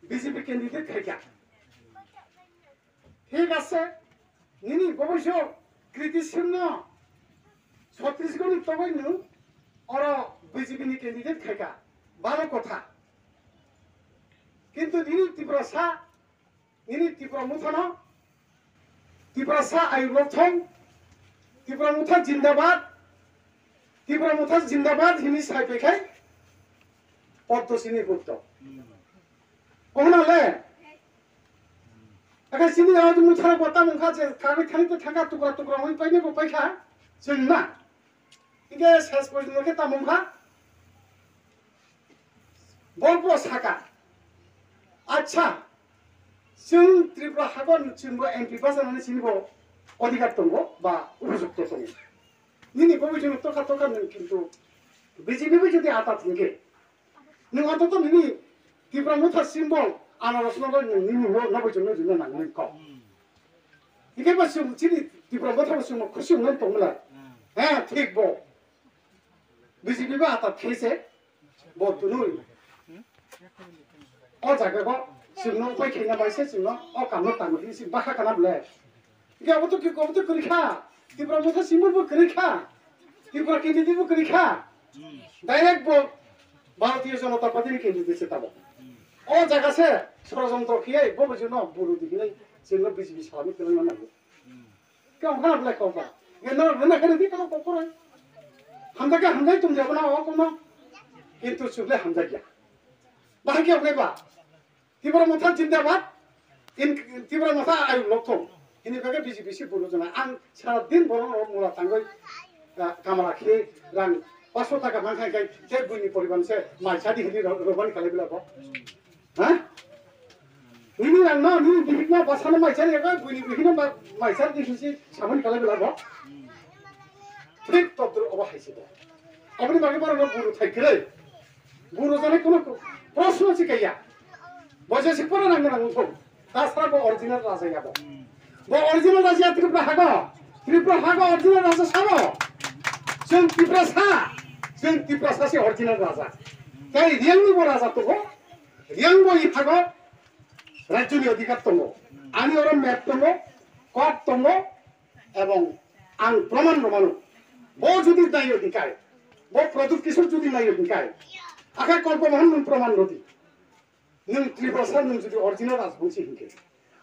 BJP candidate থেকে ঠিক আছে নিনি অবশ্য কৃতিশূন্য ছত্রিশগড় তবে নু আর বিজেপি ক্যান্ডিডেট থেকে ভালো কথা কিন্তু নিনি ত্রিপুরা মুথানো ত্রিপুরা সা আয়ুলথম ত্রিপুরা মুথা জিন্দাবাদ হিনি সাইপেখাই পদ্মসিনী গুপ্ত কহনালে আগে সিনি আজ মুথারা বতা মুখা যে কাগজ খানিতে থাকা টুকরা হই পাইনে বো পাইখা जोंना इगे শেষ পর্যন্ত তা মুখা গল্প সাকা আচ্ছা जों ত্রিপুরা হাগন जोंबो एमपि पास जानानै सिनिबो अधिकार दङ बा उपयुक्त दङ निनि बबेजों तका नों किन्तु बिजेपिबो जुदि आटा थिंगे नों अन्तत निनि ত্রিপুরা मुथा सिम्बल आनारसनाबो निनि नबेजों जुनो नांगोन क इगे बा जों चिनि ত্রিপুরা मुथा जों खुशी मोन दङला হ্যাঁ ঠিক বো বিজেপিবো আটা থেছে বতুনুই অ জায়গাগো जोंनो उपाय खेना बायसे जोंनो अ कामनो तांगो सि बाखा खानाबले इगाबो तो करिखा ত্রিপুরা मुथा सिम्बलबो करिखा ত্রিপুরা कैंडिडेटबो करिखा डायरेक्ट बो भारतीय जनता पार्टी कैंडिडेट से ताबो अ जागासे षড়যন্ত্র खियै बबे जोंनो बुरु दिखिनै जोंनो बिजेपि सालामि कलना नांगो केउ खानाबले कबा गेनो रना करे दि कनो कोकरो हामजाय तुम जाबना अ कोनो किन्तु सुबले हामजा गया बाहागिया गयबा ত্রিপুরা मुथा जिंदाबाद इन ত্রিপুরা मुथा आयु लक्ष्म इनि बागे बिजेपि सि बुरु जना आं सारा दिन बरन मुला थांगै कामरा खि रां 500 টাকা मांखाय गाय जे बुनि परिबान से माइसादि हिनि रबान खालायबिला ब हा निनि रां न निनि बिहिना बासाना माइसादि गाय बुनि बिहिना माइसादि हिसि सामन खालायबिला ब ठीक तद्र अबा हायसे द अबनि बागे बरन बुरु थाइखै बुरु जाने कोनो प्रश्न सिकाया बजे सिपर नांगो नांगो दासरा बो ओरिजिनल राजा याबो बो ओरिजिनल राजा त्रिपुरा हागा ओरिजिनल राजा साबो जों त्रिपुरा सा से ओरिजिनल राजा ताई रियांगनि बो राजा तो रियांग बो इहागो राज्यनि अधिकार दङ आंनि ओर मैप दङ कट दङ एवं आं प्रमाण रमानो बो जुदि नायो दिखाय बो प्रदुत किशोर जुदि नायो दिखाय आखा कल्पमोहन नों प्रमाण रदि नों त्रिपुरा सा नों जुदि ओरिजिनल राजबंशी हिंके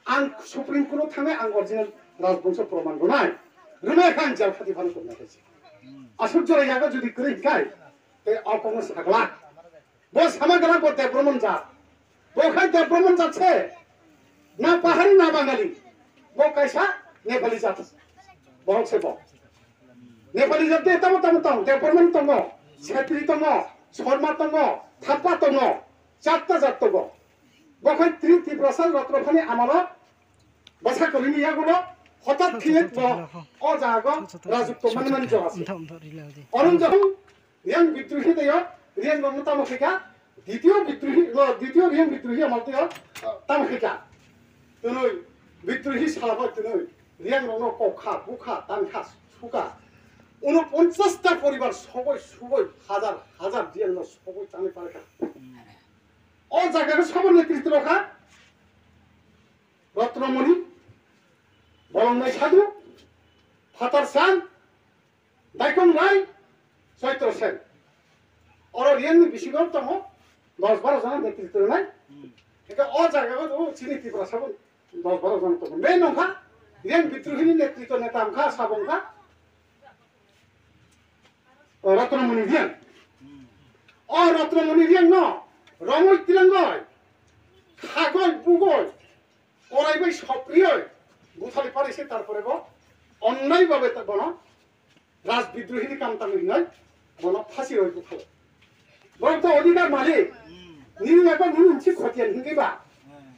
आं सुप्रीम कोर्ट थाङै आं ओरिजिनल राजबंश प्रमाण गनाय रुमे खान जाल खाति फान करना है आसुर जरायागा जुदि करिखाय ते अकम सागला बो सामागला बो डेभलपमेंट जा बो खाय डेभलपमेंट जाछे ना पाहाड़ी ना बांगाली बो कैसा नेपाली जात बहुत से बो नेपाली जात तम डेभलपमेंट दङ छेत्री दङ शर्मा दङ थापा दङ चारटा जात दङ बखाय ত্রিপুরা सा रत्रफानि आमाला बासा करिनि यागुलो हठात खियत ब अ जागो राजुत्व मनमन जवास अरुण जहं रियां बिद्रोही देयो रियां नमता मखिका द्वितीय रियां बिद्रोही अमलतेयो तामखिका तनोय बिद्रोही सालाबा तनोय रियां ननो कखा बुखा तानखा सुका 49টা পরিবার সবাই হাজার रियां न সবাই তানে পারকা अ जायगाखौ सब नेतृत्व रखा रत्नमणि बलंनाय साधु फातार सान दायकं राय चैत्र सेन और रियांनि बिसिगाव दङ 10-12 जना नेतृत्व होनाय एका अ जायगाखौ तो चिनि त्रिपुरा साबो 10-12 जना दङ बे नखा रियां बिद्रोहीनि नेतृत्व नेता अंखा साबंखा रत्नमणि रियां अ रत्नमणि रियां न रमय तिलंगय खागय बुगय अरायबो सप्रिय गुथालि पारिसे तारपरे बो अन्याय भाबे बन राज बिद्रोहीनि काम तांगिनाय बन फासि रय गुथाल बन तो अधिकार मालिक निनि याबा निनि खतियान हिंगेबा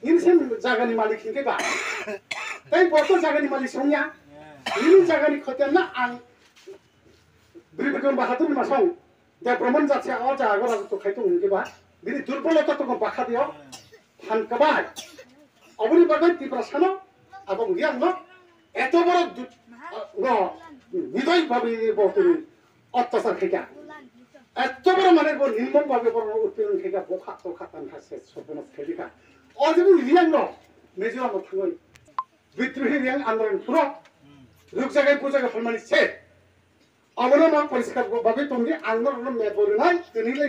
निनि जागानि मालिक हिंगेबा तै बर्त जागानि मालिक संया निनि जागानि खतियान ना आं ब्रिगेडियर बाहादुर मासं डेभलपमेंट जाथे अ जागा राज तो खायतो हिंगेबा बिनि दुर्बलता तो बाखा दियो फानकबाय अबनि बागै त्रिपुरा सानो এবং রিয়াং এত বড় নিদয় ভাবে বর্তমানে অত্যাচার থেকে এত বড় মানে নির্মম ভাবে উৎপীড়ন থেকে বোখা তো খাতান খাচ্ছে সর্বনাশ খেলিকা अजून रियां न मिजोराम थाङै बिद्रोही रियां आन्दोलन फुरा रुक जागाय बुजागाय फरमानि से अबनो मा परिष्कार बागै तंदि आंनो मेबोरनाय दिनै